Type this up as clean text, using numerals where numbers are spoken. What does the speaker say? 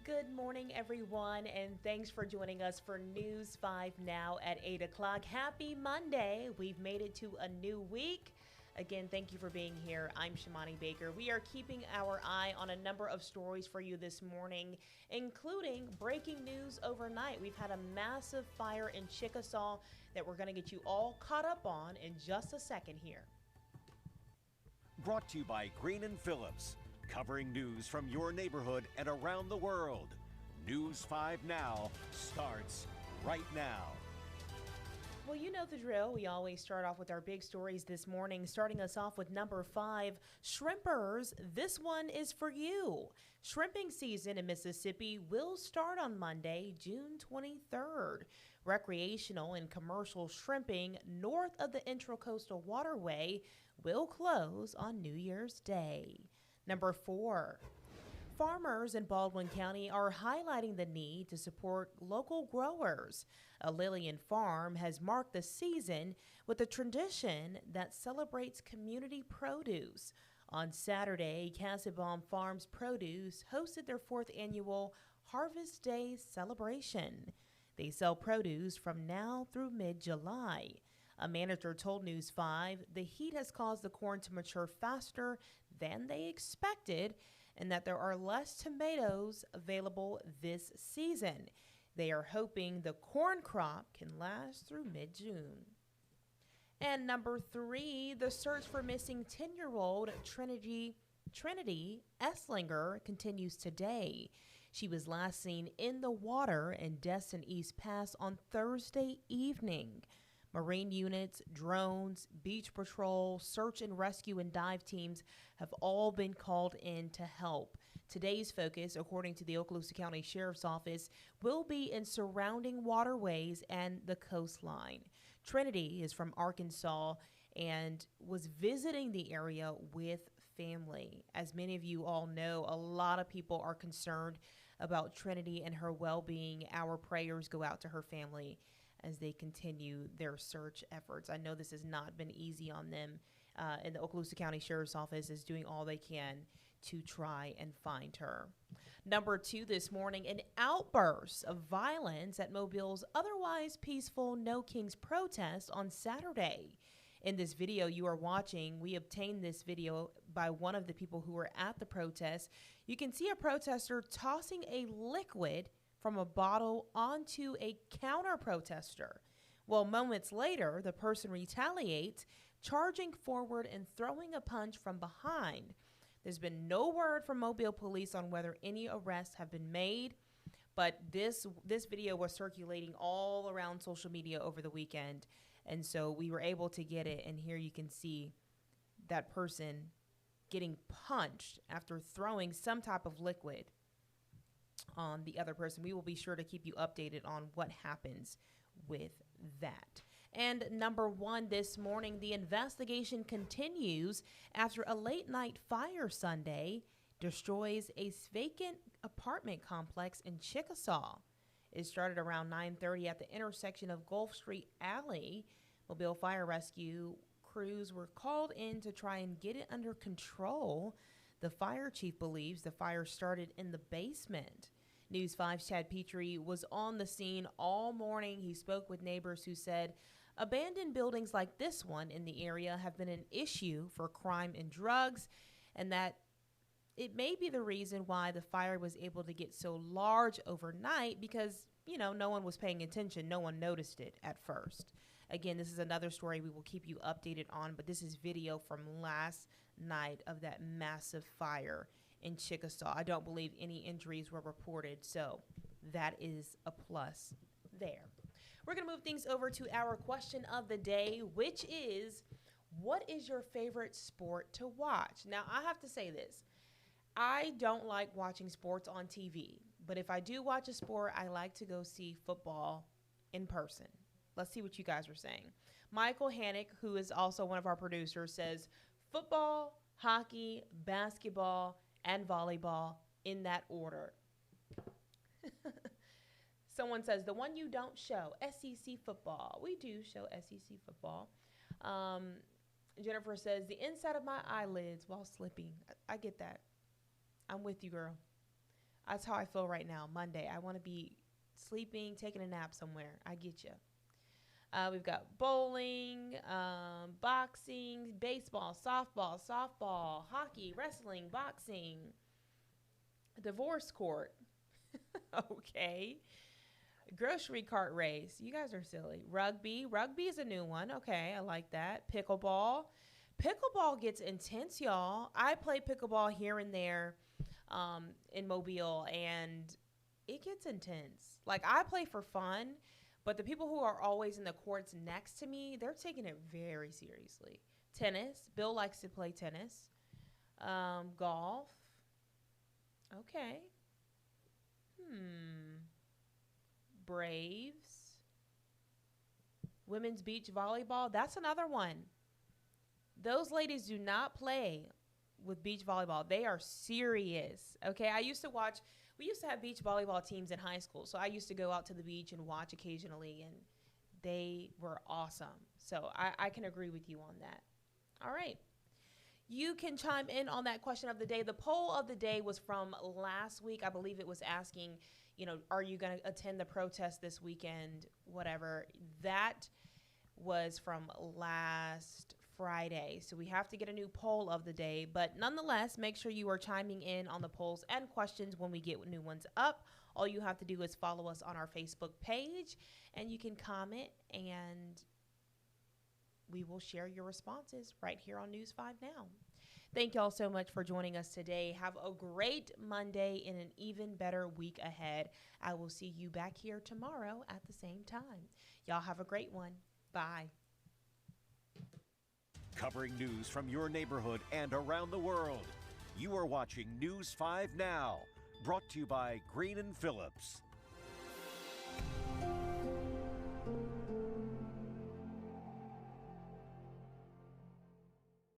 Good morning, everyone, and thanks for joining us for News 5 Now at 8 o'clock. Happy Monday. We've made it to a new week. Again, thank you for being here. I'm Shamani Baker. We are keeping our eye on a number of stories for you this morning, including breaking news overnight. We've had a massive fire in Chickasaw that we're going to get you all caught up on in just a second here. Brought to you by Green & Phillips, covering news from your neighborhood and around the world. News 5 Now starts right now. Well, you know the drill. We always start off with our big stories this morning, starting us off with number 5, shrimpers. This one is for you. Shrimping season in Mississippi will start on Monday, June 23rd. Recreational and commercial shrimping north of the Intracoastal Waterway will close on New Year's Day. Number 4, farmers in Baldwin County are highlighting the need to support local growers. A Lillian farm has marked the season with a tradition that celebrates community produce. On Saturday, Casabon Farms Produce hosted their 4th annual Harvest Day celebration. They sell produce from now through mid-July. A manager told News 5 the heat has caused the corn to mature faster than they expected and that there are less tomatoes available this season. They are hoping the corn crop can last through mid-June. And number 3, the search for missing 10-year-old Trinity Esslinger continues today. She was last seen in the water in Destin East Pass on Thursday evening. Marine units, drones, beach patrol, search and rescue and dive teams have all been called in to help. Today's focus, according to the Okaloosa County Sheriff's Office, will be in surrounding waterways and the coastline. Trinity is from Arkansas and was visiting the area with family. As many of you all know, a lot of people are concerned about Trinity and her well-being. Our prayers go out to her family as they continue their search efforts. I know this has not been easy on them, and the Okaloosa County Sheriff's Office is doing all they can to try and find her. Number 2 this morning, an outburst of violence at Mobile's otherwise peaceful No Kings protest on Saturday. In this video you are watching, we obtained this video by one of the people who were at the protest. You can see a protester tossing a liquid from a bottle onto a counter-protester. Well, moments later, the person retaliates, charging forward and throwing a punch from behind. There's been no word from Mobile police on whether any arrests have been made, but this video was circulating all around social media over the weekend, and so we were able to get it, and here you can see that person getting punched after throwing some type of liquid on the other person. We will be sure to keep you updated on what happens with that. And number 1 this morning, the investigation continues after a late night fire Sunday destroys a vacant apartment complex in Chickasaw. It started around 9:30 at the intersection of Gulf Street Alley. Mobile Fire Rescue crews were called in to try and get it under control. The fire chief believes the fire started in the basement. News 5's Chad Petrie was on the scene all morning. He spoke with neighbors who said abandoned buildings like this one in the area have been an issue for crime and drugs, and that it may be the reason why the fire was able to get so large overnight because, no one was paying attention. No one noticed it at first. Again, this is another story we will keep you updated on, but this is video from last night of that massive fire in Chickasaw. I don't believe any injuries were reported, so that is a plus there. We're going to move things over to our question of the day, which is, what is your favorite sport to watch? Now, I have to say this. I don't like watching sports on TV, but if I do watch a sport, I like to go see football in person. Let's see what you guys are saying. Michael Hannick, who is also one of our producers, says football, hockey, basketball, and volleyball in that order. Someone says the one you don't show, SEC football. We do show SEC football. Jennifer says the inside of my eyelids while slipping. I get that. I'm with you, girl. That's how I feel right now. Monday. I want to be sleeping, taking a nap somewhere. I get you. We've got bowling, boxing, baseball, softball, hockey, wrestling, boxing, divorce court. Okay. Grocery cart race. You guys are silly. Rugby. Rugby is a new one. Okay, I like that. Pickleball. Pickleball gets intense, y'all. I play pickleball here and there in Mobile, and it gets intense. Like, I play for fun, but the people who are always in the courts next to me, they're taking it very seriously. Tennis. Bill likes to play tennis. Golf. Okay. Braves. Women's beach volleyball. That's another one. Those ladies do not play with beach volleyball. They are serious. Okay. We used to have beach volleyball teams in high school. So I used to go out to the beach and watch occasionally, and they were awesome. So I can agree with you on that. All right. You can chime in on that question of the day. The poll of the day was from last week. I believe it was asking, are you going to attend the protest this weekend? Whatever. That was from last Friday. So we have to get a new poll of the day. But nonetheless, make sure you are chiming in on the polls and questions when we get new ones up. All you have to do is follow us on our Facebook page, and you can comment, and we will share your responses right here on News 5 Now. Thank y'all so much for joining us today. Have a great Monday and an even better week ahead. I will see you back here tomorrow at the same time. Y'all have a great one. Bye. Covering news from your neighborhood and around the world. You are watching News 5 Now, brought to you by Green & Phillips.